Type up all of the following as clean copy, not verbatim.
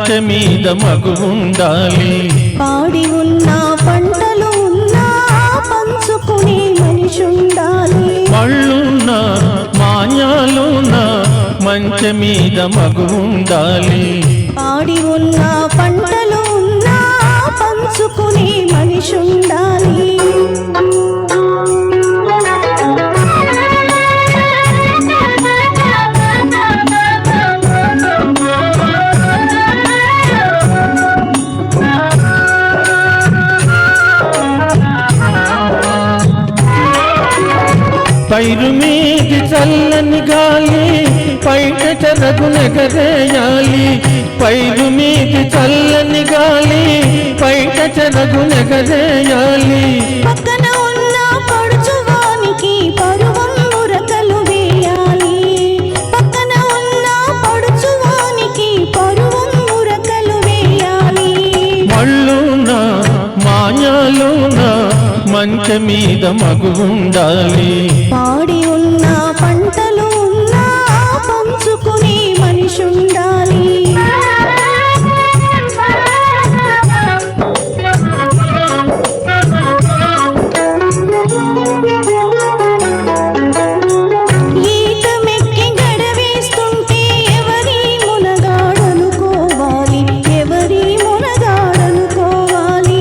మంచె మీద మగువుండాలి పాడి ఉన్న పంటలు ఉన్నా పంచుకునే మనిషుండాలి మళ్ళున్నా మాన్యాలున్నా మంచె మీద మగువుండాలి పాడి ఉన్న పంటలు ఉన్నా పంచుకునే మనిషుండాలి పైరు మీది చల్లని గాలి పైట చెరగునెగరేయాలి పైరు మీది చల్లని గాలి పైట చెరగునెగరేయాలి పక్కన ఉన్న పడుచువానికి పరువం మురకలు వేయాలి పక్కన ఉన్న పడుచువానికి పరువం మురకలు వేయాలి మళ్ళున్నా మాన్యాలున్నా మంచె మీద మగువుండాలి పాడి ఉన్న పంటలు ఉన్నా పంచుకునే మనిషుండాలి ఈత మెక్కి గడవేస్తుంటే ఎవరి మునగాడనుకోవాలి ఎవరి మునగాడనుకోవాలి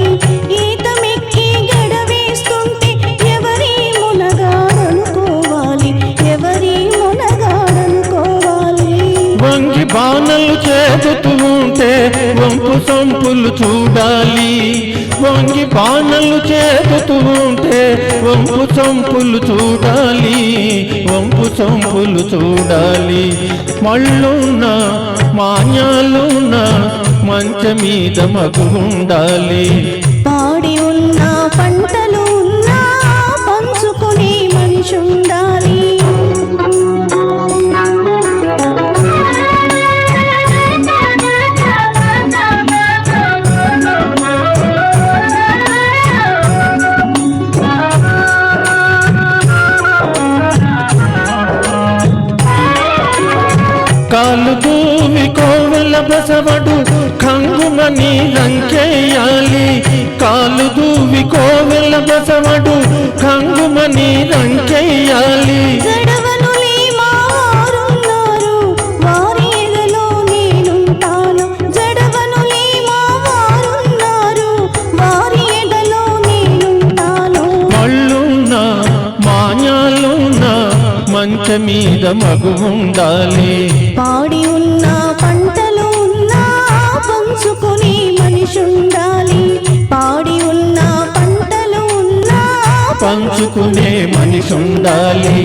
ఈత మెక్కి గడవేస్తుంటే ఎవరి మునగాడనుకోవాలి ఎవరి మునగాడనుకోవాలి వంగి బాణలు చేతుతూ ఉంటే వంపు సొంపులు చూడాలి వంగి బాణలు చేతుతూ ఉంటే వంపు సొంపులు చూడాలి వంపు సొంపులు చూడాలి మళ్ళున్నా మాన్యాలున్నా మంచె మీద మగువుండాలి పాడి ఉన్న పంటలు ఉన్నా పంచుకునే మనిషుండాలి కాలు దూవి కోవెల బసవడు కంగుమని రంకేయాలి కాలు దూవి కోవెల బసవడు కంగుమని రంకేయాలి జడవనులే మా వారున్నారు వారి ఎదలో నేనుంటాను జడవనులే మా వారున్నారు వారి ఎదలో నేనుంటాను మళ్ళున్నా మాన్యాలున్నా మంచె మీద మగువుండాలి పాడి ఉన్న పంటలు ఉన్నా పంచుకునే మనిషుండాలి పాడి ఉన్న పంటలు ఉన్నా పంచుకునే మనిషుండాలి